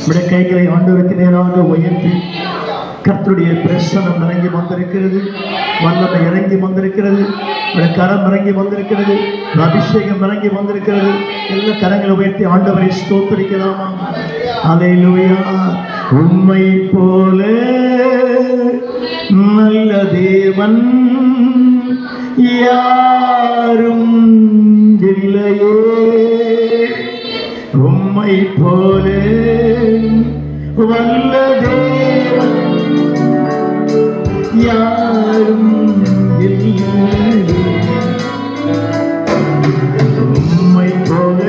நம்முடைய கைகளை ஆண்டவருக்கு நேராக உயர்த்தி கர்த்தருடைய பிரசனம் இறங்கி வந்திருக்கிறது, வல்லமை இறங்கி வந்திருக்கிறது, கரம் இறங்கி வந்திருக்கிறது, அபிஷேகம் இறங்கி வந்திருக்கிறது. எல்லா கரங்களை உயர்த்தி ஆண்டவரை ஸ்தோத்திரிக்கலாமா? அல்லேலூயா. உம்மை போல நல்ல தேவன் யாரும் இல்லையே, உம்மை போல வல்ல தேவன் யாரும் இல்லையே, உம்மை போல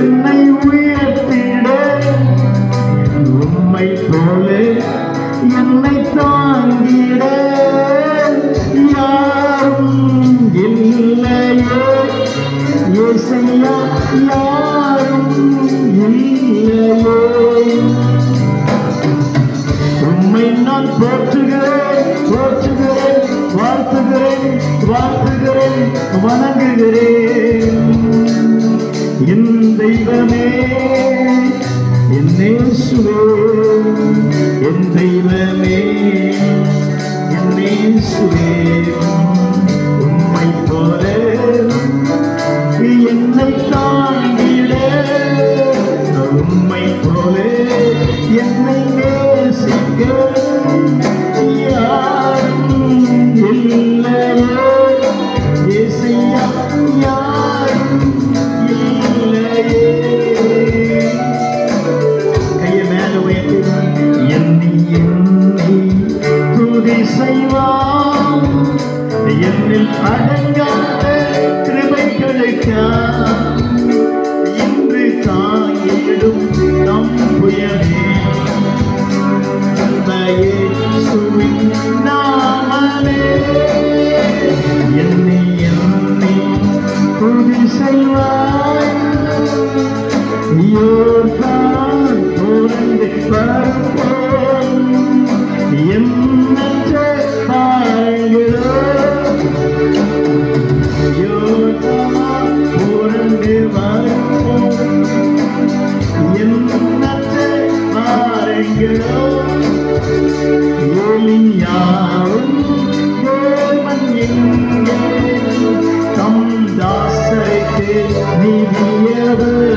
என்னை உயர்த்திட, உம்மை போல என்னை தாங்கிட யாரும் இல்லையே, இயேசையா யாரும் இல்லையே. உம்மை நான் போற்றுகிறேன், போற்றுகிறேன், வாழ்த்துகிறேன், வாழ்த்துகிறேன், வணங்குகிறேன். என் தெய்வமே, என் இயேசுவே, என் தெய்வமே, என் இயேசுவே, உம்மை போல என்னை தாங்கிட, உம்மை போல என்னை நேசிக்க யாரும் இல்லையே, இயேசையா யாரும் இல்லையே. கையை மேல உயர்த்தி எண்ணி எண்ணி துதி செய்வான், என்னில் அடங்காத கிருபைகளுக்காய் இன்று தாங்கிடும் நம்புயவே. இயேசுவின் நாமமே என்னை என்னை துதி செய்வாய், யோர்தான் புரண்டு வருவோம் எண்ணற்ற பாடுகளோ, யோர்தான் புரண்டு வருவோம் எண்ணற்ற பாடுகளோ. எலியாவும் தேவன் எங்கே தம் தாசருக்கு நீதியவர்,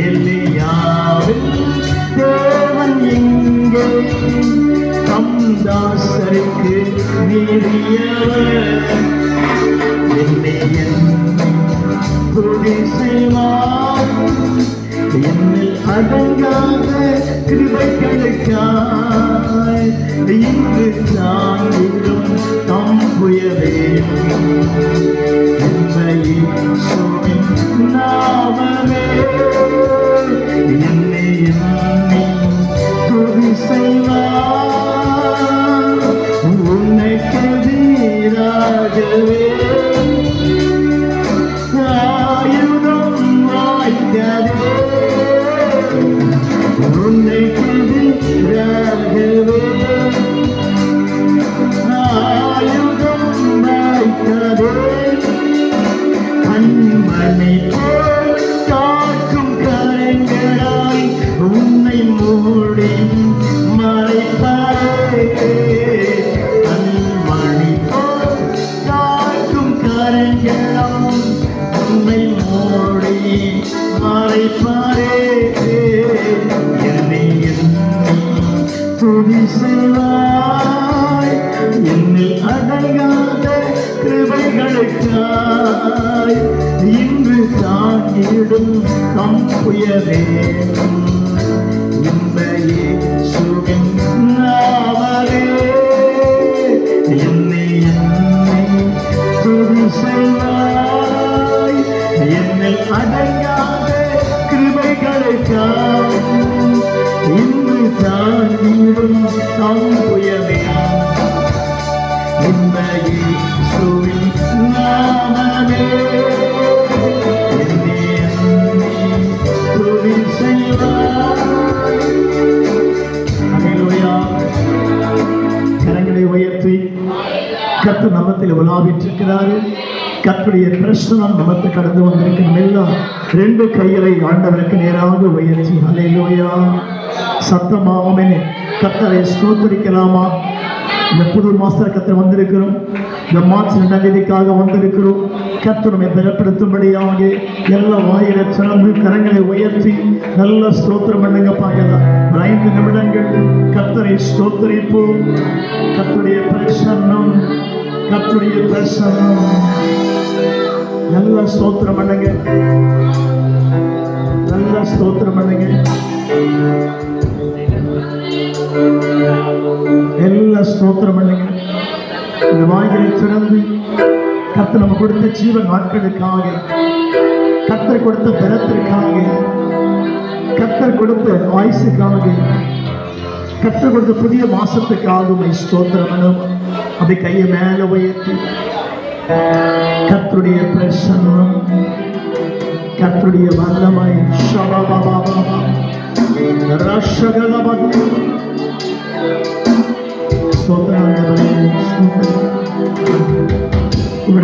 எலியாவும் தேவன் எங்கே தம் தாசருக்கு நீதியவர். என்னை துதி செய்வார், என்னில் அடங்காத கிருபைகளுக்காய் இன்று தாங்கிடும் தம்புயவே. இயேசுவின் நாமமே என்னை என்னை துதி செய்வார், உனக்கு எதிராகவே ஆயுதம் வாய்க்காதே, உன்னைக்கு எதிராகவே ஆயுதம் வாய்க்காதே. கண்மணி போல் காக்கும் கரங்களாய் உன்னை மூடி மறைப்பாரே, கண்மணி போல் காக்கும் கரங்களாம் உன்னை மூடி மறைப்பாரே. என்னை என்னை துதி செய்வாய், என்னில் அடங்காத கிருபைகளுக்காய் இன்று தாங்கிடும் தம்புயவே. இயேசுவின் நாமமே என்னை என்னை துதி செய்வாய், என்னில் அடங்காத கிருபைகளுக்காய் இன்று தாங்கிடும் தம்புயவே. இயேசுவின் நாமமே என்னை என்னை துதி செய்வாய். அல்லேலூயா. கரங்களை உயர்த்தி கர்த்தர் நமத்தில் உலாவிட்டிருக்கிறாரு. கர்த்தருடைய பிரசனம் நமக்கு கடந்து வந்திருக்கும். எல்லாம் ரெண்டு கைகளை ஆண்டவருக்கு நேராக உயர்த்தி அல்லேலூயா சத்தமாகவே கர்த்தரை ஸ்தோத்திரிக்கலாமா? இந்த புது மாஸ்டர் கர்த்தர் வந்திருக்கிறோம். இந்த மார்ச் 2ஆம் தேதிக்காக வந்திருக்கிறோம். கர்த்தர் நம்மை பலப்படுத்தும்படியாக எல்லா வாயிலை திறந்து கரங்களை உயர்த்தி நல்ல ஸ்தோத்திரம் பண்ணுங்க. பார்க்கலாம். 5 நிமிடங்கள் கர்த்தரை ஸ்தோத்திரிப்போம். கர்த்தருடைய பிரசன்னம், கர்த்தருடைய பிரசன்னம். நல்ல ஸ்தோத்திரம் பண்ணுங்க, நல்ல ஸ்தோத்திரம் பண்ணுங்க. எல்லா ஸ்தோத்திரம் பண்ணுங்க. இந்த வாய்களை திறந்து கர்த்தர் நம்ம கொடுத்த ஜீவ நாட்களுக்காக, கர்த்தர் கொடுத்த பலத்திற்காக, கர்த்தர் கொடுத்த ஆயுசுக்காக, கர்த்தர் கொடுத்த புதிய மாசத்துக்காக ஸ்தோத்திரம் பண்ணும். அப்படி கையை மேல உயர்த்தி கர்த்தருடைய பிரசன்னம், கர்த்தருடைய வல்லமை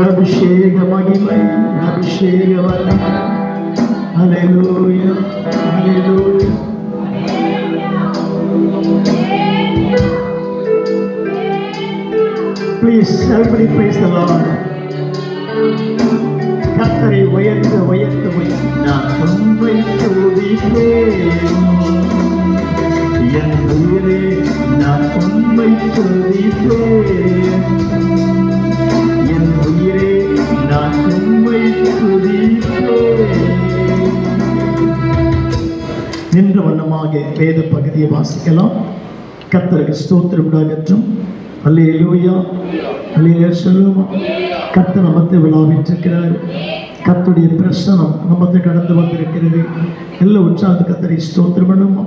அபிஷேக மகிமை, அபிஷேக வல்லமை. ஹல்லேலூயா, ஹல்லேலூயா. Please, everybody praise the Lord. கர்த்தரை உயர்த்த உயர்த்த உயர்த்த நான் உம்மை துதிப்பேன். என் உயிரே நான் உம்மை துதிப்பேன். என் உயிரே நான் உம்மை துதிப்பேன். நின்ற வண்ணமாக வேத பகுதியை வாசிக்கலாம். கர்த்தருக்கு ஸ்தோத்திரம் உண்டாகட்டும். அல்லேலூயா, அல்லேலூயா சொல்லுமா. கர்த்தர் நமத்தை விழாவிட்டிருக்கிறார். கர்த்தருடைய பிரசனம் நமத்தை கடந்து வந்திருக்கிறது. எல்லா உற்சாகத்து கர்த்தரை ஸ்தோத்திரம் பண்ணுமா.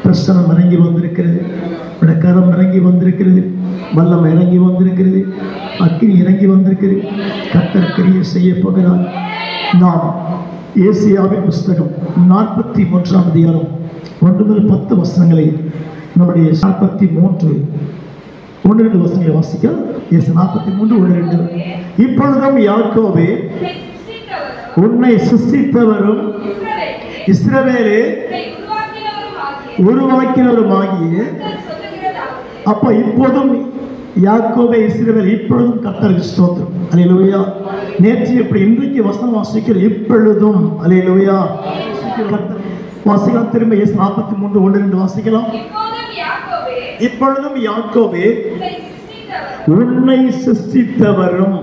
பிரசனம் இறங்கி வந்திருக்கிறது, கரம் இறங்கி வந்திருக்கிறது, வல்லம் இறங்கி வந்திருக்கிறது, அக்கினி இறங்கி வந்திருக்கிறது. கர்த்தர் கிரியை செய்ய போகிறார். நாம் ஏசாயாவின் புஸ்தகம் 43ஆம் அதிகாரம் 1 முதல் 10 வசனங்களை நம்முடைய 43 1-2 வசனங்களை வாசிக்க. 43:1-2. இப்பொழுதும் யாக்கோபே உன்னை சிருஷ்டித்தவரும் இஸ்ரவேலே உருவாக்கினவருமாகிய. அப்ப இப்போதும் யாக்கோபே இஸ்ரவேல், இப்பொழுதும் கர்த்தருக்கு ஸ்தோத்திரம். அல்லேலூயா. நேற்று எப்படி இன்றைக்கு வசனம் வாசிக்கிற இப்பொழுதும். அல்லேலூயா. வாசிக்கலாம். திரும்ப 43:1-2 வாசிக்கலாம். இப்பொழுதும் யாக்கோபே உன்னை சிருஷ்டித்தவரும்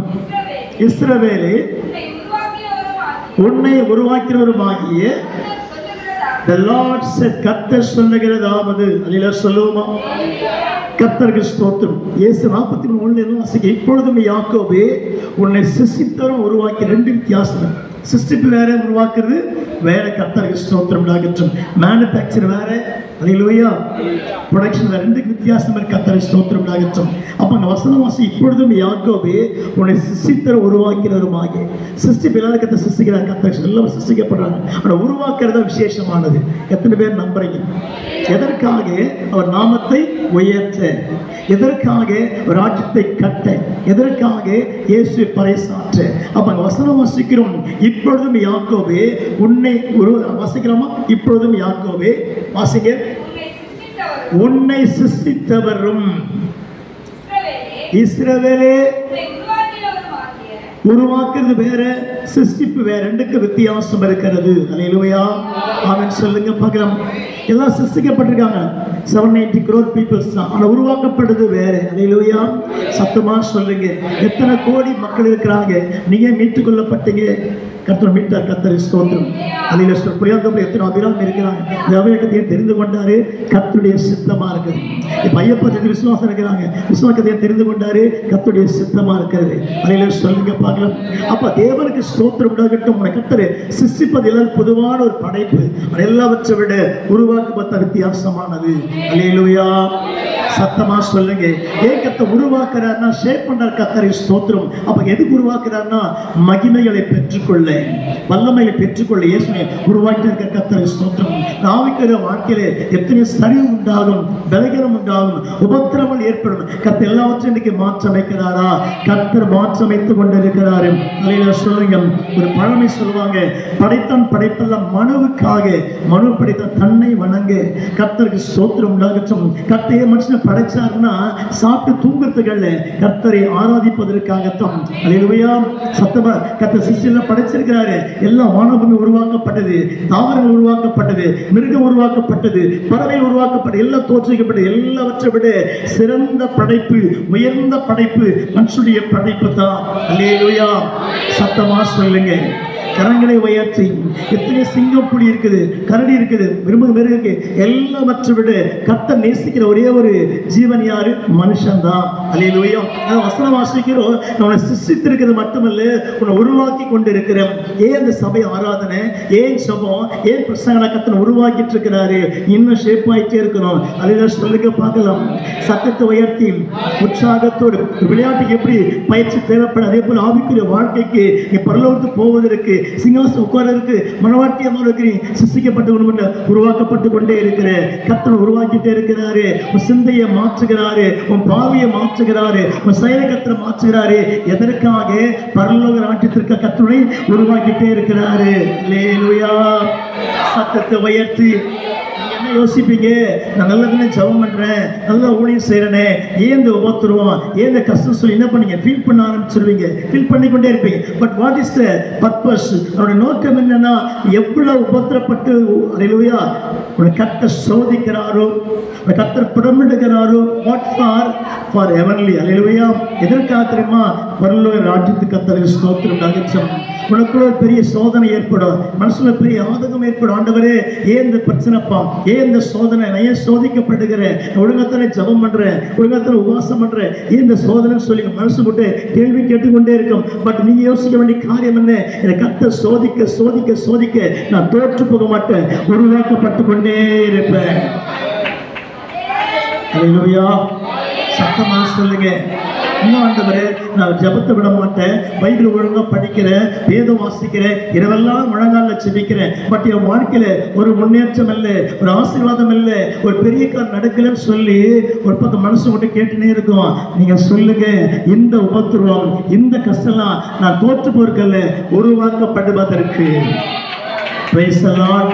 இஸ்ரவேலே உன்னை உருவாக்கினவருமாகிய. The Lord said, கர்த்தர் சொல்லுகிறதாவது. அல்லேலூயா சொல்லுவோமா. கர்த்தருக்கு ஸ்தோத்திரம். 43:1 வாசிக்க. இப்பொழுதும் யாக்கோபே உன்னை சிருஷ்டித்தவரும் உருவாக்கி. 2 வித்தியாசம். சிருஷ்டிப்பு வேற, உருவாக்குறது வேற. கர்த்தருக்கு ஸ்தோத்திரம் உண்டாகட்டும். மேனுஃபேக்சர் வேற, அல்லேலூயா, ப்ரொடக்ஷன் வேற. 2 வித்தியாசம் இருக்கு. கர்த்தருக்கு ஸ்தோத்திரம் உண்டாகட்டும். அப்ப அந்த வசனம் வாசி. இப்பொழுதும் யாக்கோபே உன்னை சிருஷ்டித்தவரும் உருவாக்கினவருமாகிய. சிருஷ்டிப்பு இல்லாத கர்த்தர் சிருஷ்டிக்கிறார். கர்த்தர் எல்லாம் சிருஷ்டிக்கப்படுறாங்க. ஆனா உருவாக்குறதா விசேஷமானது. எத்தனை பேர் நம்புறீங்க? எதற்காக? அவர் நாமத்தை உயர்த்த, எதற்காக? ராஜ்யத்தை கட்ட, எதற்காக? இயேசுவை பறைசாற்ற. அப்ப வசனம் வாசிக்கிறோம். இப்பொழுதும் யாக்கோபே உன்னை வாசிக்கிறோமா? இப்பொழுதும் யாக்கோபே வாசிக்க. உன்னை சிருஷ்டித்தவரும் இஸ்ரவேலே உருவாக்குறது வேற, சிருஷ்டிப்பு வேற. 2க்கு வித்தியாசம் இருக்கிறது. அல்லேலூயா, ஆமென் சொல்லுங்க பார்க்கலாம். எல்லாம் சிருஷ்டிக்கப்பட்டிருக்காங்க. 790 crore peoples தான். ஆனா உருவாக்கப்படுது வேற. அல்லேலூயா, சத்தமா சொல்லுங்க. எத்தனை கோடி மக்கள் இருக்கிறாங்க. நீங்க மீட்டுக் கொள்ளப்பட்டீங்க. கர்த்தர் மீட்டார். கர்த்தரை ஸ்தோத்திரம். அல்லேலூயா. புரியாதவங்க எத்தனை அபிராமி இருக்கிறாங்க. இந்த அபிராமத்தை தெரிந்து கொண்டாரு. கர்த்தருடைய சித்தமா இருக்குது. இப்ப ஐயப்ப விசுவாசம் இருக்கிறாங்க. விசுவாசத்தை தெரிந்து கொண்டாரு. கர்த்தருடைய சித்தமா இருக்கிறது. அல்லேலூயா சொல்லுங்க பார்க்கலாம். அப்ப தேவனுக்கு ஸ்தோத்திரம் உண்டாகட்டும். உன்னை கர்த்தர் சிருஷ்டிப்பது எல்லாம் பொதுவான ஒரு படைப்பு. எல்லாவற்றை விட உருவாக்கப்பட்ட வித்தியாசமானது. அல்லேலூயா சத்தமா சொல்லுங்க. ஏன் கர்த்தர் உருவாக்குறாருன்னா ஷேப் பண்றார் கர்த்தரை ஸ்தோத்திரம். அப்ப எதுக்கு உருவாக்குறாருன்னா மகிமைகளை பெற்றுக்கொள்ள, வல்லமைகளை பெற்றுக்கொள்ள இயேசுவை உருவாக்கி இருக்க கர்த்தரை ஸ்தோத்திரம். ஆவிக்குரிய வாழ்க்கையில எத்தனை சரிவு உண்டாகும், பலகீனம் உண்டாகும், உபத்திரவங்கள் ஏற்படும். கர்த்தர் எல்லாவற்றையும் இன்னைக்கு மாற்றமைக்கிறாரா? கர்த்தர் மாற்றமைத்துக் கொண்டிருக்கிறாரு. அல்லேலூயா சொல்லுங்க. ஒரு பழமை சொல்லுவாங்க, படைத்தான் படைப்பெல்லாம் மனுவுக்காக, மனு படைத்தான் தன்னை வணங்க. கர்த்தருக்கு ஸ்தோத்திரம் உண்டாகட்டும். கர்த்தரை மனுஷனை படைச்சாருன்னா சாப்பிட்டு தூங்குறதுக்கு அல்ல, கர்த்தரை ஆராதிப்பதற்காகத்தான். அல்லேலூயா சத்தமா. கர்த்தர் சிருஷ்டியெல்லாம் படைச்சிருக்கிறாரு. எல்லாம் வானபூமி உருவாக்கப்பட்டது, தாவரங்கள் உருவாக்கப்பட்டது, மிருகம் உருவாக்கப்பட்டது, பறவை உருவாக்கப்பட்டது, எல்லாம் தோற்றுவிக்கப்பட்டது. எல்லாவற்றை விட சிறந்த படைப்பு, உயர்ந்த படைப்பு மனுஷனுடைய படைப்பு தான். அல்லேலூயா சத்தமா சொல்லுங்க. கரங்களை உயர்த்தி. எத்தனை சிங்கம், புலி இருக்குது, கரடி இருக்குது, மிருகம் இருக்கு, எல்லாவற்றை விட கர்த்தர் நேசிக்கிற ஒரே ஒரு ஜீவன் யாரு? மனுஷன் தான். அல்லேலூயா. வசனம் வாசிக்கிறோம், உன்னை சிருஷ்டித்திருக்கிறது மட்டுமல்ல, உன்னை உருவாக்கி கொண்டு இருக்கிறேன். ஏன் இந்த சபை ஆராதனை, ஏன் சபம், ஏன் பிரசங்கனை கர்த்தர் உருவாக்கிட்டு இருக்கிறாரு? இன்னும் ஷேப் ஆயிட்டே இருக்கணும். அல்லேலூயா சொல்லுங்க பார்க்கலாம். சத்தத்தை உயர்த்தி உற்சாகத்தோடு. விளையாட்டுக்கு எப்படி பயிற்சி தேவைப்படும், அதே போல ஆவிக்குரிய வாழ்க்கைக்கு பரலோகத்துக்கு போவதற்கு, சிங்காசனம் உட்கார்றதுக்கு, மனவாட்டியமாக இருக்கிறேன், சிருஷ்டிக்கப்பட்டு உருவாக்கப்பட்டு கொண்டே இருக்கிற கர்த்தர் உருவாக்கிட்டே இருக்கிறாரு. உன் சிந்தையை மாற்றுகிறாரு, உன் பாவியை மாற்றுகிறாரு, உன் செயலை கர்த்தர் மாற்றுகிறாரு. எதற்காக? பரலோக ராஜ்யத்திற்கு கர்த்தரை உருவாக்கிட்டே இருக்கிறாரு. அல்லேலூயா. சத்தத்தை உயர்த்தி. என்ன யோசிப்பீங்க? நான் நல்லதுன்னு ஜெபம் பண்றேன், நல்லா ஊழியம் செய்யறேனே, ஏன் இந்த உபத்திரவம், ஏன் இந்த கஷ்டம் சொல்லி என்ன பண்ணீங்க? ஃபீல் பண்ண ஆரம்பிச்சிருவீங்க, ஃபீல் பண்ணிக்கொண்டே இருப்பீங்க. But what is the purpose? அவருடைய நோக்கம் என்னன்னா, எவ்வளவு உபத்திரப்பட்டு அல்லேலூயா உன்னை கர்த்தர் சோதிக்கிறாரோ, உன்னை கர்த்தர் புடமிடுகிறாரோ, வாட் ஃபார் ஹெவன்லி. அல்லேலூயா. எதற்காக தெரியுமா? பரலோக ராஜ்யத்துக்கு கர்த்தருக்கு ஸ்தோத்திரம் உண்டாகட்டும். உனக்குள்ள ஒரு பெரிய சோதனை ஏற்படும், மனசுல பெரிய ஆதகம் ஏற்படும். ஆண்டவரே ஏன் இந்த பிரச்சனைப்பா, ஏன் இந்த சோதனை, நான் ஏன் சோதிக்கப்படுகிறேன், ஒழுங்கத்தானே ஜெபம் பண்றேன், ஒழுங்கத்தானே உபவாசம் பண்றேன், ஏன் இந்த சோதனைன்னு சொல்லி மனசு போட்டு கேள்வி கேட்டுக்கொண்டே இருக்கும். பட் நீங்க யோசிக்க வேண்டிய காரியம் என்ன? என்னை கர்த்தர் சோதிக்க சோதிக்க சோதிக்க நான் தோற்று போக மாட்டேன், உருவாக்கப்பட்டு கொண்டே இருப்பேன். அல்லேலூயா. சத்தமா சொல்லுங்க. இன்னும் ஆண்டவரே நான் ஜெபத்தை விட மாட்டேன், பைபிள் ஒழுங்கா படிக்கிறேன், வேதம் வாசிக்கிறேன், இரவெல்லாம் முழங்கால ஜெபிக்கிறேன், பட் என் வாழ்க்கையில ஒரு முன்னேற்றம் இல்லை, ஒரு ஆசீர்வாதம் இல்லை, ஒரு பெரிய கார் நடக்கலன்னு சொல்லி ஒரு பக்கம் மனசு மட்டும் கேட்டுனே இருக்கும். நீங்க சொல்லுங்க, இந்த உபத்திரவம், இந்த கஷ்டம்லாம் நான் தோற்று போயிருக்கல, உருவாக்கப்படுவதற்கு. Praise the Lord.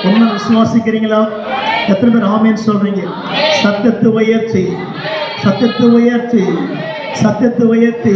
உண்மை விசுவாசிக்கிறீங்களா? எத்தனை பேர் ஆமென் சொல்றீங்க? சத்தத்தை உயர்த்தி, சத்தத்தை உயர்த்தி, சத்தத்தை உயர்த்தி.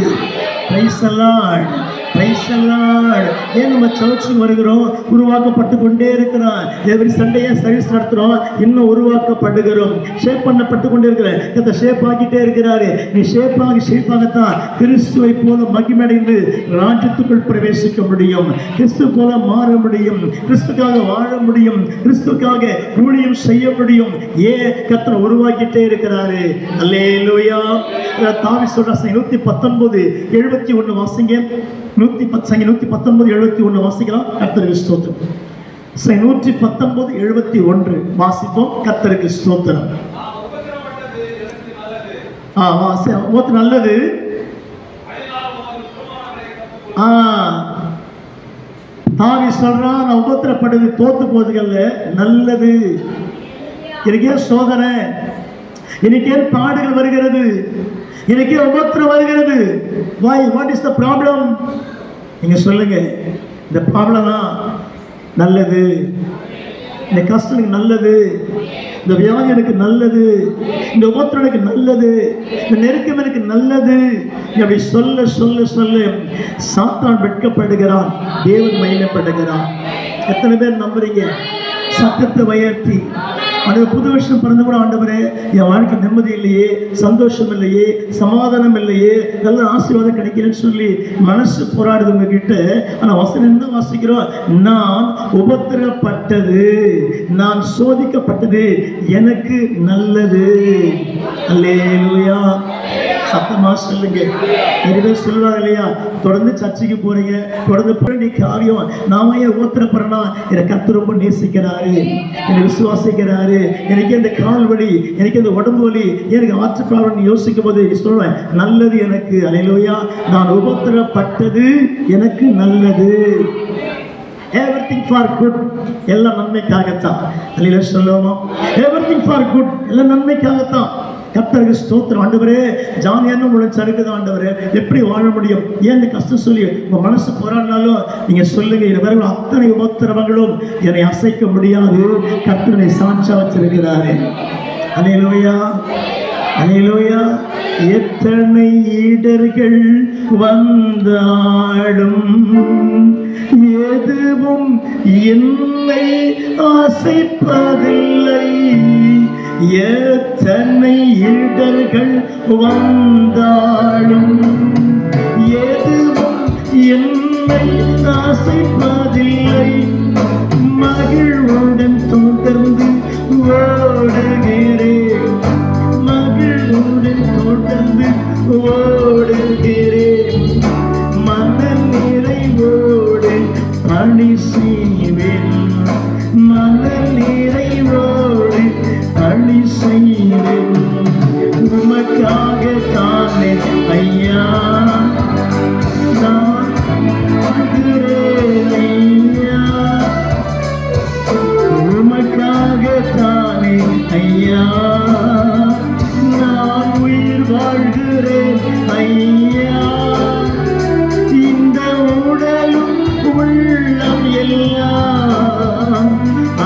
Praise the Lord, praise the Lord. ஏன் நம்ம சர்ச்சுக்கு வருகிறோம்? உருவாக்கப்பட்டு கொண்டே இருக்கிறோம். எவ்ரி சண்டே சர்வீஸ் நடத்துறோம், இன்னும் உருவாக்கப்படுகிறோம், ஷேப் பண்ணப்பட்டு கொண்டே இருக்கிற. இந்த ஷேப் ஆகிட்டே இருக்கிறாரு. நீ ஷேப்பாகத்தான் கிறிஸ்துவை போல மகிமையடைந்து ராஜ்யத்துக்குள் பிரவேசிக்க முடியும், கிறிஸ்து போல மாற முடியும், கிறிஸ்துக்காக வாழ முடியும், கிறிஸ்துக்காக ஊழியம் செய்ய முடியும். ஏன் கர்த்தர் உருவாக்கிட்டே இருக்கிறாரு. அல்லேலூயா. தாவீது சொல்ற 119:71 வாசிங்க. 119:71 வாசிக்கலாம். கர்த்தருக்கு ஸ்தோத்திரம். 119:71 வாசிப்போம். கர்த்தருக்கு ஸ்தோத்திரம். நல்லது. தாவீது சொல்றான், நான் உபத்திரப்படுது தோத்து போதுகள்ல, நல்லது. எனக்கே சோதனை, எனக்கே பாடுகள் வருகிறது, எனக்கே உபத்திரம் வருகிறது. why? what is the problem? நீங்க சொல்லுங்க. இந்த ப்ராப்ளம்னா நல்லது, இந்த கஷ்டம் எனக்கு நல்லது, இந்த வியாதி எனக்கு நல்லது, இந்த உபத்திரம் எனக்கு நல்லது, இந்த நெருக்கம் எனக்கு நல்லது. அப்படி சொல்ல சொல்ல சொல்ல சாத்தான் வெட்கப்படுகிறான், தேவன் மகிமைப்படுகிறான். எத்தனை பேர் நம்புறீங்க? சத்தத்தை உயர்த்தி. அது புது வருஷம் பிறந்து கூட, ஆண்டவரே என் வாழ்க்கை நிம்மதி இல்லையே, சந்தோஷம் இல்லையே, சமாதானம் இல்லையே, நல்ல ஆசீர்வாதம் கிடைக்கலன்னு சொல்லி மனசு போராடுது உங்ககிட்ட. ஆனா வசனம் என்ன வாசிக்கிறோம்? நான் உபத்திரப்பட்டது, நான் சோதிக்கப்பட்டது எனக்கு நல்லது. அல்லேலூயா. சத்தமா சொல்லுங்க. நிறைய சொல்லுவாங்க இல்லையா, தொடர்ந்து சர்ச்சைக்கு போறீங்க, தொடர்ந்து பண்ணி காரியம் நாம ஏன் உபத்திரப்படுறா, என்னை கர்த்தர் ரொம்ப நேசிக்கிறாரு, என்னை விசுவாசிக்கிறாரு, எனக்கு இந்த கால் வலி, எனக்கு இந்த உடம்பு வலி, எனக்கு ஆற்று ப்ராப்ளம் யோசிக்கும் போது சொல்லுவேன், நல்லது எனக்கு. அல்லேலூயா. நான் உபத்திரப்பட்டது எனக்கு நல்லது. Everything for good, எல்லாம் நன்மைக்காகத்தான். அல்லேலூயா சொல்லுவோமா? Everything for good, எல்லாம் நன்மைக்காகத்தான். கர்த்தருக்கு ஸ்தோத்திரம். ஆண்டவரே, ஜாலியான உங்களை சருக்குதான் ஆண்டவரே, எப்படி வாழ முடியும், ஏன் இந்த கஷ்டம் சொல்லி உங்க மனசு போராடினாலும் நீங்க சொல்லுங்க, இது அத்தனை உபத்திரவங்களும் என்னை அசைக்க முடியாது, கர்த்தரை சாட்சியா வச்சிருக்கிறாரு. அல்லேலூயா, அல்லேலூயா. எத்தனை இடர்கள் வந்தாலும் எதுவும் என்னை அசைப்பதில்லை. எத்தனை இடர்கள் வந்தாலும் எதுவும் என்னை அசைப்பதில்லை. மகிழ்வுடன் தொடர்ந்து ஓடுகிறேன், மகிழ்வுடன் தொடர்ந்து ஓடுகிறேன். மன நிறைவோடு பணி செய்வேன், மன நிறைவோடு பணி செய்வேன். உமக்காக தானே ஐயா நான் வாழ்கிறேன் ஐயா, உமக்காக தானே ஐயா நான் உயிர் வாழ்கிறேன் ஐயா. இந்த உடலும் உள்ளம் எல்லாம்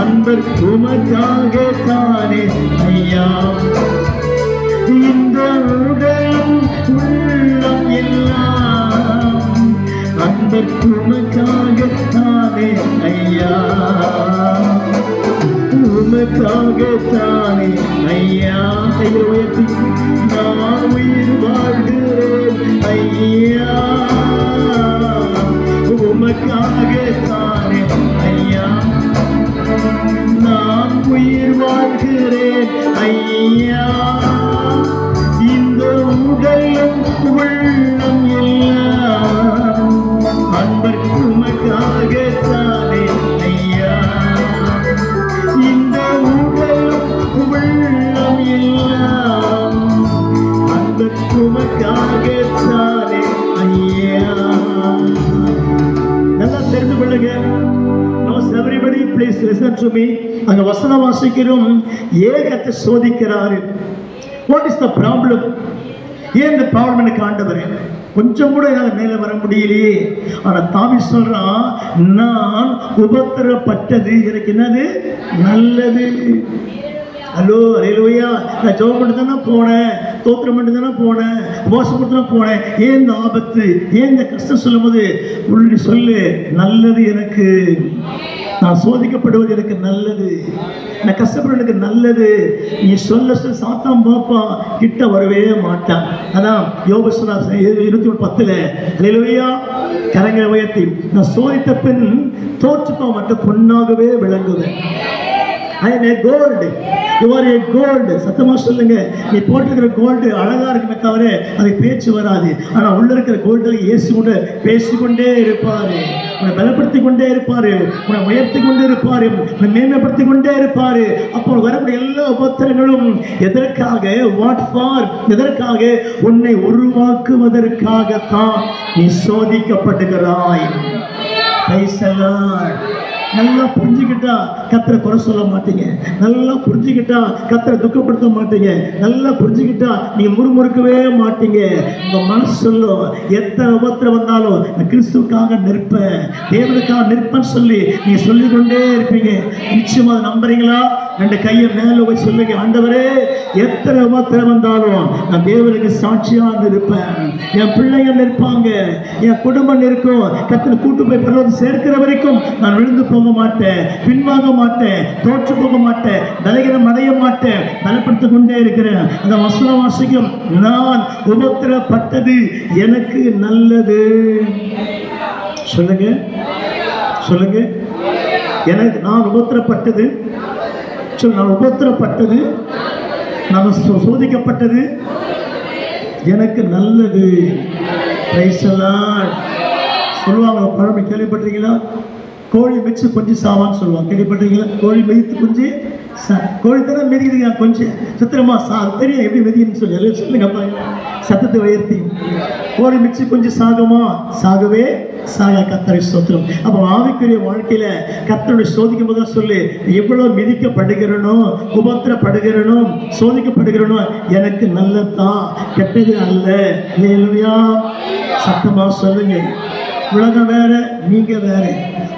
அன்பர் உமக்காக தானே ஐயா. இந்த உடலும் உள்ளம் எல்லாம் அன்பர் உமக்காக தானே ஐயா, உமக்காக தானே ஐயா. கையை உயர்த்தி நான் உயிர் வாழ்கிறேன் ஐயா, உமக்காக தானே ஐயா நான் உயிர் வாழ்கிறேன் ஐயா. இந்த உடலும் உள்ளம் எல்லாம் அன்பர் உமக்காக தானே ஐயா. இந்த உடலும் உள்ளம் எல்லாம் அன்பர் உமக்காக தானே ஐயா. நல்லா தெரிந்து கொள்ளுங்க. Everybody please listen to me. அந்த வசனம் வாசிக்கிறோம், ஏன் கர்த்தர் சோதிக்கிறாரு? What is the problem? ஏன் இந்த ப்ராப்ளம் எனக்கு ஆண்டவரே? கொஞ்சம் கூட என்னால் மேலே வர முடியலையே. ஆனால் தாவீது சொல்றான், நான் உபத்திரப்பட்டது எனக்கு என்னது நல்லது. ஹலோ, அல்லேலூயா. நான் ஜெபம் பண்ணி தானே போனேன், தோத்திரம் பண்ணி தானே போனேன், உபவாசம் பண்ணி தானே போனேன். ஏன் இந்த ஆபத்து, ஏன் இந்த கஷ்டம் சொல்லும் போது உள்ளி சொல்லு, நல்லது எனக்கு. நான் சோதிக்கப்படுவது எனக்கு நல்லது, நான் கஷ்டப்படுவது எனக்கு நல்லது. நீ சொல்ல சொல்ல சாத்தான் பாப்பா கிட்ட வரவே மாட்டான். அதான் யோபு சொன்னார் 21:10, அல்லேலூயா. கரங்களை உயர்த்தி, நான் சோதித்த பின் தோற்றுப்பா மட்டும் பொன்னாகவே விளங்குவேன். I am a gold. You are a gold. சத்தமா சொல்லுங்க. நீ போட்டிருக்கிற கோல்டு அழகா இருக்குமே தவிர அது பேச்சு வராது. ஆனா உள்ள இருக்கிற கோல்டு இயேசு கூட பேசிக்கொண்டே இருப்பாரு, உன்னை பலப்படுத்தி கொண்டே இருப்பாரு, உன்னை உயர்த்தி கொண்டே இருப்பாரு, உன்னை மேன்மைப்படுத்தி கொண்டே இருப்பாரு. அப்போ வரக்கூடிய எல்லா உபத்திரங்களும் எதற்காக? What for? எதற்காக? உன்னை உருவாக்குவதற்காகத்தான் நீ சோதிக்கப்படுகிறாய். Praise the Lord. நல்லா புரிஞ்சுக்கிட்டா கர்த்தரை குறை சொல்ல மாட்டீங்க, நல்லா புரிஞ்சுக்கிட்டா கர்த்தரை துக்கப்படுத்த மாட்டீங்க, நல்லா புரிஞ்சுக்கிட்டா நீங்க முறுமுறுக்கவே மாட்டீங்க. உங்க மனசு சொல்லும், எத்தனை உபத்திரம் வந்தாலும் நான் கிறிஸ்துவுக்காக நிற்பேன், தேவனுக்காக நிற்பேன்னு சொல்லி நீங்க சொல்லிக்கொண்டே இருப்பீங்க. நிச்சயமா நம்புறீங்களா? ரெண்டு கையை மேல போய் சொல்லுங்க, ஆண்டவரே எத்தனை உபத்திரம் வந்தாலும் நான் தேவனுக்கு சாட்சியாக இருப்பேன், என் பிள்ளைங்க நிற்பாங்க, என் குடும்பம் இருக்கும், கர்த்தரை கூட்டு போய் பரலோகத்தில் சேர்க்கிற வரைக்கும் நான் விழுந்து போக மாட்டேன், பின்வாங்க மாட்டேன், தோற்று போக மாட்டேன், பலகீனம் அடைய மாட்டேன், பலப்படுத்திக் கொண்டே இருக்கிறேன். அந்த வசனம் வாசிக்கும், நான் உபத்திரப்பட்டது எனக்கு நல்லது. சொல்லுங்க, சொல்லுங்க. எனக்கு நான் உபத்திரப்பட்டது, நான் உபத்திரப்பட்டது, நான் சோதிக்கப்பட்டது எனக்கு நல்லது. Praise the Lord. சொல்லுவாங்க பழமை, கேள்விப்பட்டிருக்கீங்களா? கோழி மிச்சு கொஞ்சம் சாவான்னு சொல்லுவாங்க, கேள்விப்பட்டிருக்கீங்களா? கோழி மிதித்து குஞ்சு கோழி தானே மிதிக்குதுங்க, கொஞ்சம் சித்திரமா தெரியும் எப்படி மிதிக்குன்னு சொல்லி எல்லாம் சொல்லுங்க. சத்தத்தை உயர்த்தி கோழி மிச்சு கொஞ்சம் சாகுமா? சாகவே சாக. கர்த்தரை ஸ்தோத்திரம். அப்போ ஆவிக்குரிய வாழ்க்கையில கர்த்தரை சோதிக்கும் போது சொல்லு, எவ்வளவு மிதிக்கப்படுகிறனோ, உபத்திரப்படுகிறனோ, சோதிக்கப்படுகிறனோ, எனக்கு நல்லதுதான், கெட்டது அல்ல. ஹல்லேலூயா. சத்தமா சொல்லுங்க. உலகம் வேற, நீங்க வேற.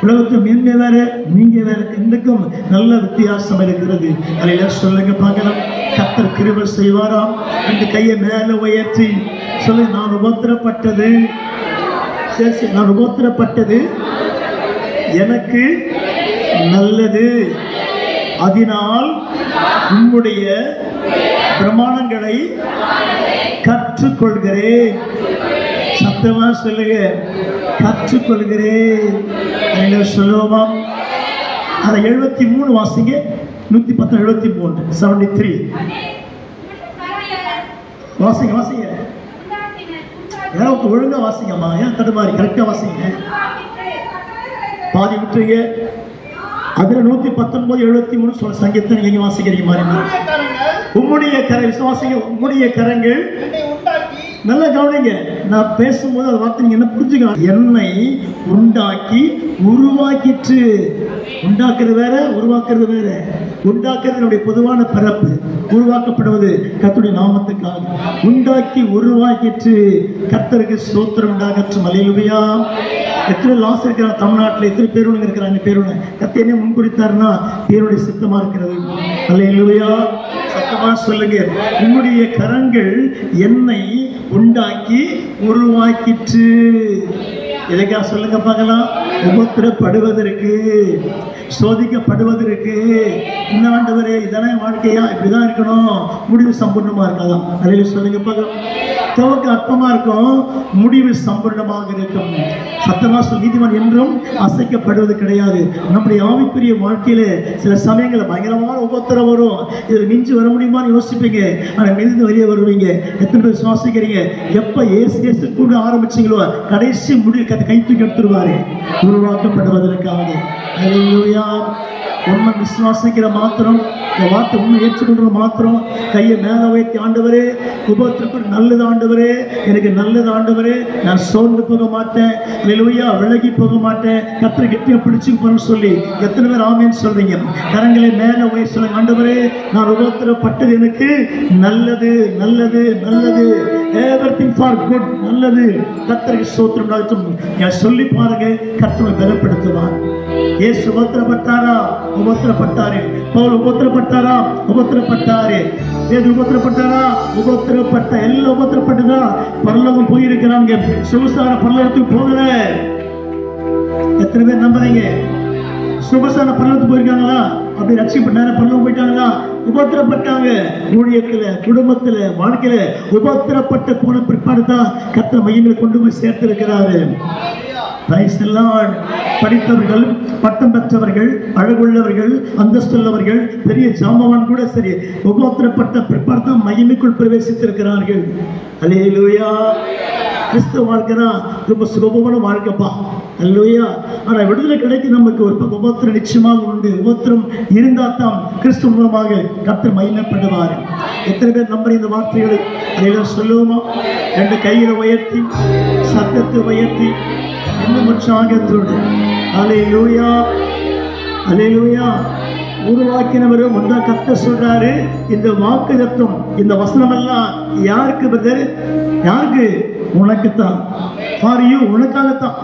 உலகத்து மேன்மை வேற, நீங்க வேற. ரெண்டுக்கும் நல்ல வித்தியாசம் இருக்கிறது. அதில் சொல்லுங்க பார்க்கலாம். கர்த்தர் கிருபை செய்வாராம். இந்த கையை மேல உயர்த்தி சொல்லுங்க, நான் உபத்திரப்பட்டது, சரி, நான் உபத்திரப்பட்டது எனக்கு நல்லது, அதனால் உம்முடைய பிரமாணங்களை கற்றுக்கொள்கிறேன். சத்தமா சொல்லுங்க, கற்றுக்கொள்கிறேன். சொல்லுவோமா? அதை 73 வாசிங்க. 110 73 வாசிங்க, வாசிங்க. ஏன் ஒழுங்கா வாசிங்கம்மா, ஏன் தடுமாறி? கரெக்டா வாசிங்க. பாதி விட்டுருங்க. அதுல 119 73 சொல்ல சங்கீதத்தை நீங்க வாசிக்கிறீங்க மாதிரி. உம்முடைய கரை விசுவாசிங்க, உம்முடைய கரங்கள். நல்லா கவனிங்க, நான் பேசும்போது அது வார்த்தை நீங்க என்ன புரிஞ்சுக்கலாம். என்னை உண்டாக்கி உருவாக்கிற்று. உண்டாக்குறது வேற, உருவாக்குறது வேற. உண்டாக்குறது என்னுடைய பொதுவான பிறப்பு, உருவாக்கப்படுவது கர்த்தருடைய நாமத்துக்காக. உண்டாக்கி உருவாக்கிற்று. கர்த்தருக்கு ஸ்தோத்திரம் உண்டாகட்டும். அல்லேலூயா. எத்தனை லாஸ் இருக்கிறாங்க தமிழ்நாட்டில், எத்தனை பேருங்க இருக்கிறாங்க. பேருங்க கர்த்தர் என்ன முன்குறித்தாருன்னா பேருடைய சித்தமா இருக்கிறது. அல்லேலூயா. சத்தமா சொல்லுங்க, உன்னுடைய கரங்கள் என்னை உண்டாக்கி உருவாக்கிற்று. எதுக்கா சொல்லுங்க பார்க்கலாம்? உபத்திரப்படுவதற்கு, சோதிக்கப்படுவதற்கு. இந்த ஆண்டவரே இதானே வாழ்க்கையா? இப்படிதான் இருக்கணும், முடிவு சம்பூர்ணமா இருக்காதான்? அதில் சொல்லுங்க பார்க்கலாம். துவக்க அற்பமா இருக்கும், முடிவு சம்பூர்ணமாக இருக்கும். சத்தமா சொல். நீதிமான் என்றும் அசைக்கப்படுவது கிடையாது. நம்முடைய ஆவிக்குரிய வாழ்க்கையில சில சமயங்களில் பயங்கரமான உபத்திரம் வரும். இதில் மிஞ்சி வர முடியுமான்னு யோசிப்பீங்க, ஆனால் மிதிந்து வெளியே வருவீங்க. எத்தனை பேர் சுவாசிக்கிறீங்க? எப்ப ஏசு கூட ஆரம்பிச்சீங்களோ கடைசி முடிவு கை தூக்கி எடுத்துருவாரு, உருவாக்கப்படுவதற்காக. அல்லேலூயா. உண்மை விசுவாசிக்கிற மாத்திரம், இந்த வார்த்தை உண்மை ஏற்றுக்கொள்ற மாத்திரம் கையை மேல வைத்து, ஆண்டவரே உபத்திரப்பட்டு நல்லது ஆண்டவரே, எனக்கு நல்லது ஆண்டவரே, நான் சோர்ந்து போக மாட்டேன், அல்லேலூயா, விலகி போக மாட்டேன், கர்த்தரை கெட்டியா பிடிச்சு போறேன்னு சொல்லி எத்தனை பேர் ஆமேன்னு சொல்றீங்க? கரங்களை மேல உயர்த்தி சொல்லுங்க, ஆண்டவரே நான் உபத்திரப்பட்டது எனக்கு நல்லது, நல்லது, நல்லது, everything for good, நல்லது. கர்த்தருக்கு ஸ்தோத்திரம் உண்டாகட்டும். சொல்லி பாருங்க, கர்த்தரை பலப்படுத்துவார். இயேசு உபத்திரப்பட்டாரா? உபத்திரப்பட்டாரு. பவுல் உபத்திரப்பட்டாரா? உபத்திரப்பட்டாரு. ஏது உபத்திரப்பட்டாரா? உபத்திரப்பட்ட. எல்லாம் உபத்திரப்பட்டுதான் பரலோகம் போயிருக்கிறாங்க. சுகசார பரலோகத்துக்கு போகல. எத்தனை பேர் நம்புறீங்க? சுகசார பரலோகத்துக்கு போயிருக்காங்களா? அப்படி ரட்சிக்கப்பட்டார பரலோகம் போயிட்டாங்களா? உபத்திரப்பட்டாங்க. ஊழியத்துல, குடும்பத்துல, வாழ்க்கையில உபத்திரப்பட்டு போன பிற்பாடு தான் கர்த்தர் மையங்களை கொண்டு போய் சேர்த்திருக்கிறாரு. படித்தவர்கள், பட்டம் பெற்றவர்கள், அழகுள்ளவர்கள், அந்தஸ்துள்ளவர்கள், பெரிய ஜாமவான் கூட சரி, உபத்திரப்பட்ட பிற்பாடு தான் மகிமைக்குள் பிரவேசித்திருக்கிறார்கள். அல்லேலூயா. கிறிஸ்துவ வாழ்க்கைனா ரொம்ப சுகமான வாழ்க்கைப்பா. அல்லேலூயா. ஆனா விடுதலை கிடைக்கும் நமக்கு ஒரு உபத்திரம் நிச்சயமாக உண்டு. உபத்திரம் இருந்தால் தான் கிறிஸ்துவ மூலமாக கர்த்தர் மகிமைப்படுவார். எத்தனை பேர் நம்புற இந்த வார்த்தைகளை அதில் சொல்லுவோமா? ரெண்டு கையில உயர்த்தி, சத்தத்தை உயர்த்தி, இன்னும் உற்சாகத்தோடு அல்லேலூயா, அல்லேலூயா. உருவாக்கினவரும் ஒன்றா கர்த்தர் சொல்றாரு. இந்த வாக்குத்தத்தம், இந்த வசனம் எல்லாம் யாருக்கு பிரதர்? யாருக்கு? உனக்குத்தான். ஃபார் யூ, உனக்காகத்தான்.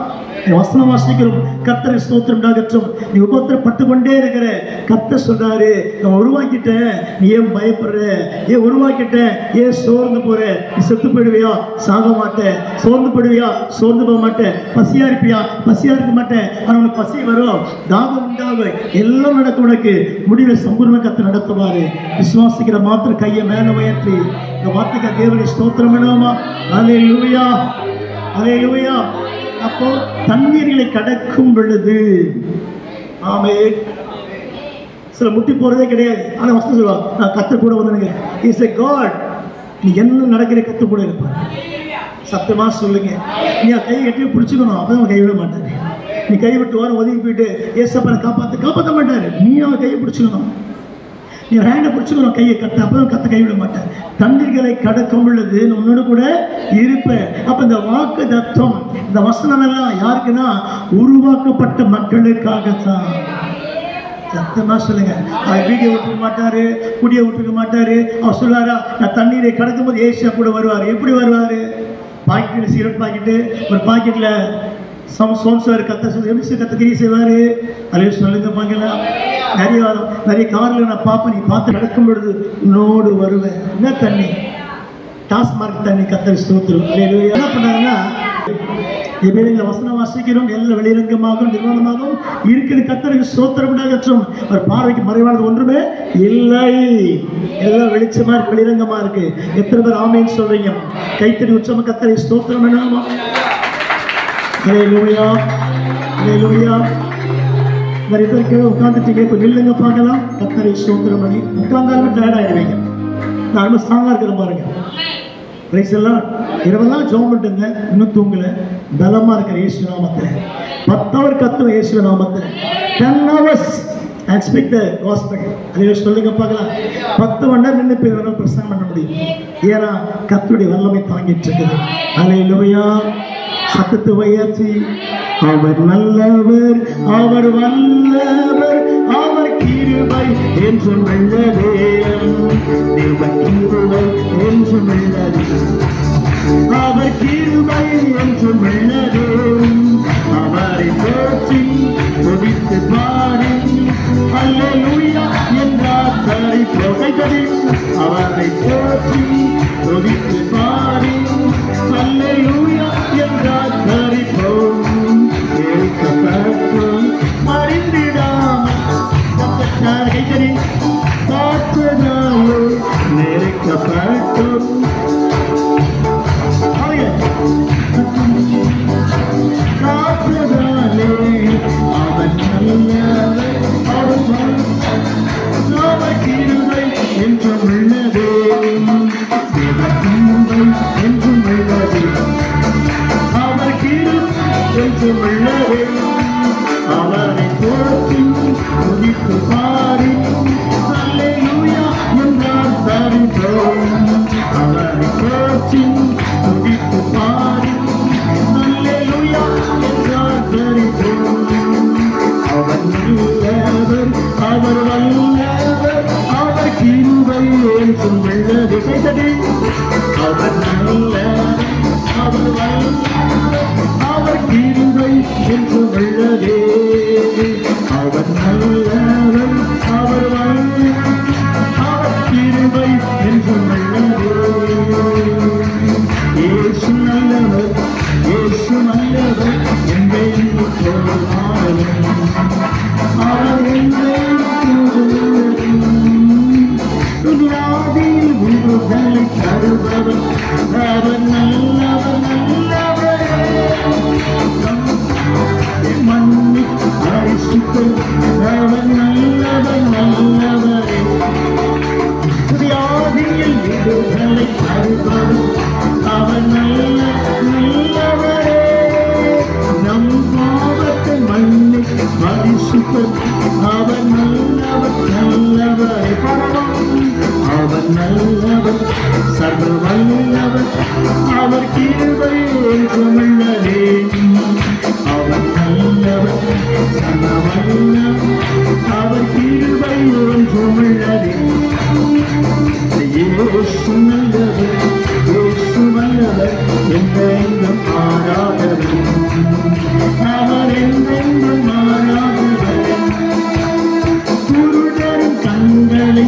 வசனம் வாசிக்கிறோம். கர்த்தரை ஸ்தோத்திரம் உண்டாகட்டும். நீ உபத்திரப்பட்டு கொண்டே இருக்கிற, கர்த்தர் சொல்றாரு, நான் உருவாக்கிட்டேன், நீ ஏன் பயப்படுற? ஏன் உருவாக்கிட்டேன், ஏன் சோர்ந்து போற? நீ செத்து போயிடுவியா? சாக மாட்டேன். சோர்ந்து போயிடுவியா? சோர்ந்து போக மாட்டேன். பசியா இருப்பியா? பசியா இருக்க மாட்டேன். ஆனால் உனக்கு பசி வரும், தாகம் உண்டாகும், எல்லாம் நடக்கும். உனக்கு முடிவை சம்பூர்ண கர்த்தர் நடத்துவாரு. விசுவாசிக்கிற மாத்திரம் கையை மேல உயர்த்தி இந்த வார்த்தைக்கு தேவனை ஸ்தோத்திரம் பண்ணுவோமா? அல்லேலூயா, அல்லேலூயா. அப்போ தண்ணீர்களை கடக்கும் பொழுது, ஆமென், சில முட்டி போறதே கிடையாது. ஆனா வசனம் சொல்லுவாங்க, நான் கர்த்தர் கூட வந்தேனுங்க. இஸ் எ காட் நீ என்ன நடக்கிற கத்து கூட இருப்பார். சத்தமா சொல்லுங்க. நீ கை கட்டி பிடிச்சுக்கணும், அப்பதான் அவன் கைவிட மாட்டாரு. நீ கை விட்டு வர ஒதுங்கி போயிட்டு ஏசப்பனை காப்பாற்ற மாட்டாரு. நீ அவன் கையை பிடிச்சுக்கணும், நீ ஹேண்டை பிடிச்சுக்கணும், கையை கட்ட, அப்பதான் கத்த கைவிட மாட்டார். தண்ணீர்களை கடக்கும் பொழுது உன்னோடு கூட இருப்பேன். அப்ப இந்த வாக்கு தத்துவம், இந்த வசனம் எல்லாம் யாருக்குன்னா உருவாக்கப்பட்ட மக்களுக்காகத்தான். சத்தமா சொல்லுங்க. அவர் வீடியோ விட்டுக்க மாட்டாரு, குடிய விட்டுக்க மாட்டாரு. அவர் சொல்லுவாரா, நான் தண்ணீரை கடக்கும் போது ஏசியா கூட வருவார். எப்படி வருவாரு? பாக்கெட்ல சிகரெட் பாக்கெட்டு, ஒரு பாக்கெட்ல சோன்சார் கத்த எப்படி கத்தகிரி செய்வாரு. அதையும் சொல்லுங்க பார்க்கலாம். நிறைய காரில் நான் பார்ப்பேன். நீ பார்த்து நடக்கும் பொழுது உன்னோடு வருவேன். என்ன தண்ணி? டாஸ்மார்க் தண்ணி. கத்தரி ஸ்தோத்திரம். என்ன பண்ணாங்கன்னா, இந்த வசனம் வாசிக்கிறோம். எல்லாம் வெளிரங்கமாகவும் நிர்வாணமாகவும் இருக்கிற கத்தருக்கு ஸ்தோத்திரம் உண்டாகட்டும். ஒரு பார்வைக்கு மறைவானது ஒன்றுமே இல்லை. எல்லாம் வெளிச்சமா இருக்கு, வெளிரங்கமா இருக்கு. எத்தனை பேர் ஆமேன்னு சொல்றீங்க? கைத்தறி உச்சம கத்தரை ஸ்தோத்திரம் என்னமா? ஹல்லேலூயா, ஹல்லேலூயா. நிறைய பேர் கீழே உட்காந்துட்டீங்க, இப்போ நில்லுங்க பார்க்கலாம். கத்தரை ஸ்தோத்திரம் பண்ணி உட்கார்ந்தாலும் டயர்ட் ஆயிடுவீங்க. நான் ஸ்ட்ராங்கா இருக்கிற பாருங்க. இரவெல்லாம் ஜெபம் பண்ணுங்க, இன்னும் தூங்கல. பலமா இருக்கிற இயேசு நாமத்தில் 10 hours கத்துவ இயேசு நாமத்தில். 10 hours and speak the gospel. அதை சொல்லுங்க பார்க்கலாம். 10 மணி நேரம் நின்று போய் பிரசங்கம் பண்ண முடியும். ஏன்னா கர்த்தருடைய வல்லமை தாங்கிட்டு இருக்குது. ஹல்லேலூயா. சத்தத்தை உயர்த்தி, அவர் நல்லவர், அவர் வல்லவர், அவர் கிருபை என்றும் உள்ளதே, தேவ கிருபை என்றும் உள்ளதே, அவர் கிருபை என்றும் உள்ளதே, அவரை போற்றி துதித்து பாடி அல்லேலூயா என்றார் தரிப்போகைகளில், அவரை போற்றி துதித்து பாடி அல்லேலூயா என்றார் தரிப்போம். ஏற்கப்பட்டோம் அறிந்திடாமல் கைத்தறி காற்றதாலே நெருக்கப்பட்டோம். காற்றதாலே அவன் நல்லவர், அவர் கிருபை என்றும் உள்ளதே, தேவ கிருபை என்றும் உள்ளதே, அவர் கிருபை என்றும் உள்ளதே, அவரை போற்றி துதித்து பாடி அல்லேலூயா என்றார் தரிப்போம். அவரை போற்றி துதித்து பாடி அல்லேலூயா என்றார் தரிப்போம். அவர் நல்லவர், அவர் வல்லவர், அவர் கிருபை என்றும் உள்ளதே. அவர் நல்லவர், அவர் வல்லவர், அவர் கிருபை என்றும் உள்ளதே, அவர் நல்லவர், அவர் வல்லவர், அவர் கிருபை என்றும் உள்ளதே. இயேசு நல்லவர், இயேசு நல்லவர், என்றென்றும் மாறவர், அவர் என்றென்றும் துதியாதில் உங்களை தருபவர், அவர் நல்லவர், நல்லவரே, மன்னி அரிசித்தல், அவர் நல்லவர், நல்லவரே, துதியாதில் உங்களை தருபவர், அவர் நல்லவரே, நம் பாவத்தை மன்னி அரிசித்தல், அவர் நல்லவர், நல்லவரே, அவர் நல்லவர், சர்வ வல்லவர், அவர் கிருபை என்றும் உள்ளதே, அவர் நல்லவர், சர்வ வல்லவர், அவர் கிருபை என்றும் உள்ளதே. இயேசு நல்லவர், இயேசு வல்லவர், என்றென்றும் மாறாதவர், அவர் என்றென்றும் மாறாதவர், குருடரின் கண்களை